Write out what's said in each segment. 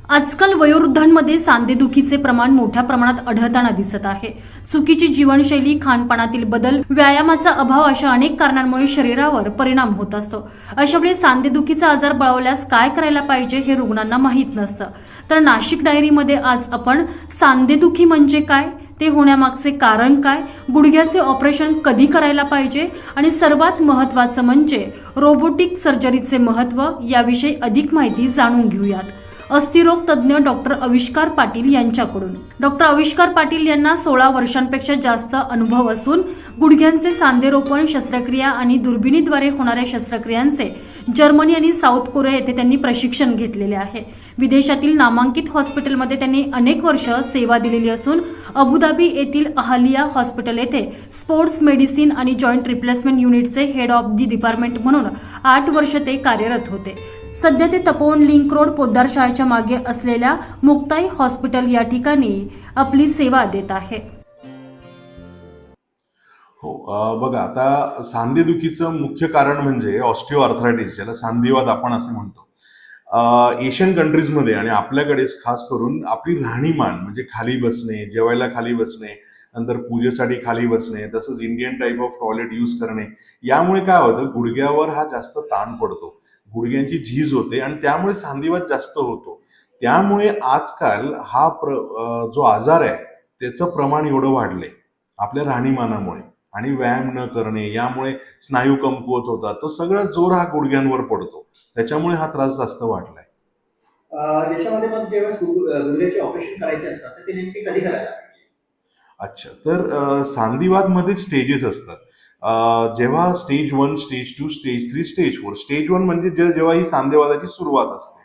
आजकाल वयोवृद्धांमध्ये सांधेदुखीचे प्रमाण मोठ्या प्रमाणात आढळताना दिसत आहे। चुकीची जीवनशैली, खानपानातील बदल, व्यायामाचा अभाव अशा अनेक कारणांमुळे शरीरावर परिणाम होत असतो। अशावेळी सांधेदुखीचा आजार बळावल्यास काय करायला पाहिजे हे रुग्णांना माहीत नसतं। तर नाशिक डायरीमध्ये आज आपण सांधेदुखी म्हणजे काय, ते होण्यामागचे कारण काय, गुडघ्याचे ऑपरेशन कधी करायला पाहिजे आणि सर्वात महत्त्वाचं म्हणजे रोबोटिक सर्जरीचे महत्त्व याविषयी अधिक माहिती जाणून घेऊयात। अस्थिरोग तज्ञ डॉक्टर आविष्कार पाटील यांच्याकडून। डॉक्टर आविष्कार पाटील यांना 16 वर्षांपेक्षा जास्त अनुभव असून गुडघ्यांचे सांधेरोपण शस्त्रक्रिया आणि दुर्बिणीद्वारे होणाऱ्या शस्त्रक्रियांचे जर्मनी आणि साऊथ कोरिया येथे त्यांनी प्रशिक्षण घेतलेले आहे। विदेशातील नामांकित हॉस्पिटलमध्ये त्यांनी अनेक वर्ष सेवा दिलेली असून अबुधाबी येथील अहलिया हॉस्पिटल येथे स्पोर्ट्स मेडिसिन आणि जॉइंट रिप्लेसमेंट युनिटचे हेड ऑफ दी डिपार्टमेंट म्हणून 8 वर्ष ते कार्यरत होते। सध्या ते तपोवन लिंक रोड पोद्दार शाळेच्या मागे असलेल्या मुक्ताई हॉस्पिटल या ठिकाणी आपली सेवा देत आहे। हो, बघा, आता सांधेदुखीचं मुख्य कारण म्हणजे ऑस्टिओआर्थरायटिस, ज्याला सांधिवात आपण असं म्हणतो। एशियन कंट्रीजमध्ये आणि आपल्याकडेच खास करून आपली राहणीमान म्हणजे खाली बसणे, जेवायला खाली बसणे, नंतर पूजेसाठी खाली बसणे, तसंच Indian type of toilet use करणे, यामुळे काय होतं, गुडघ्यावर हा जास्त ताण पडतो, गुडघ्यांची झीज होते आणि त्यामुळे सांधिवात जास्त होतो। त्यामुळे आजकाल हा जो आजार आहे त्याचं प्रमाण एवढं वाढलंय आपल्या राहणीमानामुळे आणि व्यायाम न करणे, यामुळे स्नायू कमकुवत होतात, तो सगळा जोर हा गुडघ्यांवर पडतो, त्याच्यामुळे हा त्रास जास्त वाढलाय। याच्यामध्ये मग जेव्हा गुडघ्याचे ऑपरेशन करायचे असतात तर ते नेमके कधी करायला पाहिजे? अच्छा, तर सांधिवात मध्ये स्टेजेस असतात। जेव्हा stage 1, stage 2, stage 3, stage 4। Stage 1 म्हणजे जेव्हा ही सांधेवाताची सुरुवात असते,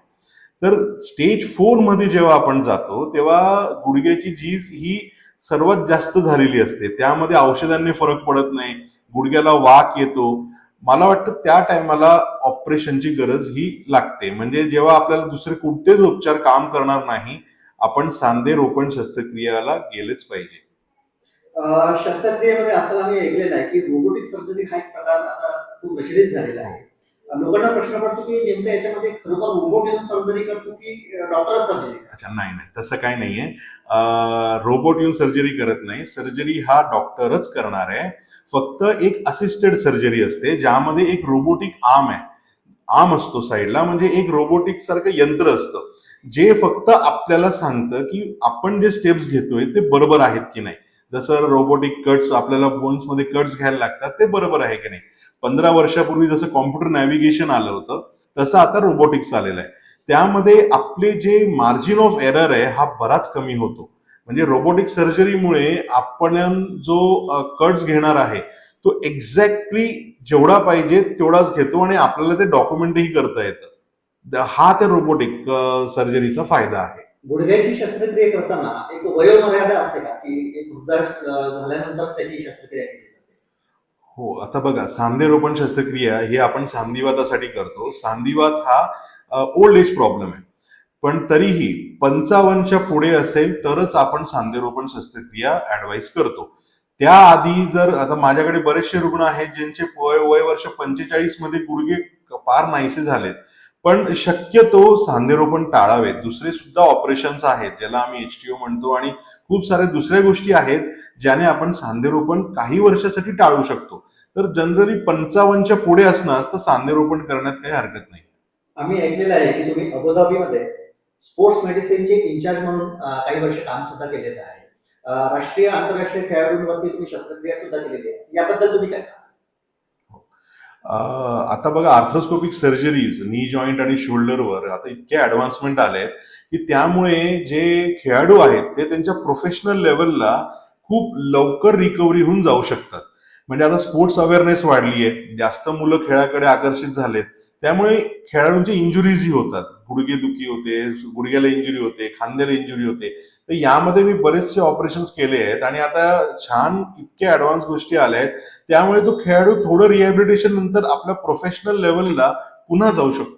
तर स्टेज 4 मध्ये जेव्हा आपण जातो तेव्हा गुडघ्याची झीज ही सर्वात जास्त झालेली असते, त्यामध्ये औषधांनी फरक पडत नाही, गुडघ्याला वाक येतो। मला वाटतं त्या टायमाला ऑपरेशनची गरज ही लागते, म्हणजे जेव्हा आपल्याला दुसरे कोणतेच उपचार काम करणार नाही, आपण सांधे रोपण शस्त्रक्रियेला गेलेच पाहिजे। शस्त्रक्रियेमध्ये असं आम्ही ऐकलेलं आहे की रोबोटिक सर्जरी हा एक प्रकार आता खूप प्रचलित झालेला आहे। लोकांना प्रश्न पडतो की नेमकं याच्यामध्ये खरोखर रोबोट येऊन सर्जरी करतो की डॉक्टर सर्जरी? अच्छा, नाही, तसं काही नाहीये। रोबोट येऊन सर्जरी करत नाही, सर्जरी हा डॉक्टरच करणार आहे। फक्त एक असिस्टेड सर्जरी असते, ज्यामध्ये एक रोबोटिक आर्म असतो साईडला, म्हणजे एक रोबोटिक सारखं यंत्र असतं जे फक्त आपल्याला सांगतं की आपण जे स्टेप्स घेतोय ते बरोबर आहेत की नाही। जसं रोबोटिक कट्स, आपल्याला बोन्स मध्ये कट्स घ्यायला लागतात, ते बरोबर आहे की नाही। 15 वर्षापूर्वी जसं कॉम्प्युटर नॅव्हिगेशन आलं होतं तसं आता रोबोटिक्स आलेलं आहे। त्यामध्ये आपले जे मार्जिन ऑफ एरर आहे हा बराच कमी होतो, म्हणजे रोबोटिक सर्जरीमुळे आपण जो कट्स घेणार आहे तो एक्झॅक्टली जेवढा पाहिजे तेवढाच घेतो आणि आपल्याला ते डॉक्युमेंटही करता येतं। हा त्या रोबोटिक सर्जरीचा फायदा आहे। गुडघ्याची शस्त्रक्रिया करताना एक वयोमर्यादा असते का की एक वृद्ध झाल्यानंतर त्याची शस्त्रक्रिया केली जाते? हो, आता बघा, सांधेरोपण शस्त्रक्रिया हे आपण सांधिवातासाठी करतो। सांधिवात हा ओल्ड एज प्रॉब्लेम आहे, पण तरीही 55च्या पुढे असेल तरच आपण सांधेरोपण शस्त्रक्रिया ऍडवाइस करतो। त्याआधी जर, आता माझ्याकडे बरेचसे रुग्ण आहेत ज्यांचे वय वर्ष 45 मध्ये गुडघे फार नाहीसे झालेत, पण शक्यतो सांधेरोपण टाळावेत। दुसरे सुद्धा ऑपरेशन्स आहेत ज्याला आम्ही HTO म्हणतो, आणि खूप साऱ्या दुसऱ्या गोष्टी आहेत ज्याने आपण सांधेरोपण काही वर्षासाठी टाळू शकतो। तर जनरली 55च्या पुढे असण्यास तर सांधेरोपण करण्यात काही हरकत नाही। आम्ही ऐकलेलं आहे की तुम्ही अबुधाबीमध्ये स्पोर्ट्स मेडिसिनचे इन्चार्ज म्हणून काही वर्ष काम सुद्धा केलेलं आहे। राष्ट्रीय आंतरराष्ट्रीय खेळाडूंवरती तुम्ही शस्त्रक्रिया सुद्धा केलेली आहे, याबद्दल तुम्ही काय सांगा? आता बघा, आर्थ्रोस्कोपिक सर्जरीज नी जॉईंट आणि शोल्डरवर आता इतके ऍडव्हान्समेंट आले की त्यामुळे जे खेळाडू आहेत ते त्यांच्या प्रोफेशनल लेवलला खूप लवकर रिकव्हरी होऊन जाऊ शकतात। म्हणजे आता स्पोर्ट्स अवेअरनेस वाढली आहे, जास्त मुलं खेळाकडे आकर्षित झालेत, त्यामुळे खेळाडूंची इंजुरीजही होतात, गुडघेदुखी होते, गुडघ्याला इंजुरी होते, खांद्याला इंजुरी होते। तर यामध्ये मी बरेचसे ऑपरेशन्स केले आहेत आणि आता छान इतके ऍडव्हान्स गोष्टी आल्या आहेत, त्यामुळे तो खेळाडू थोडं रिहॅबिलिटेशन नंतर आपल्या प्रोफेशनल लेवलला पुन्हा जाऊ शकतो।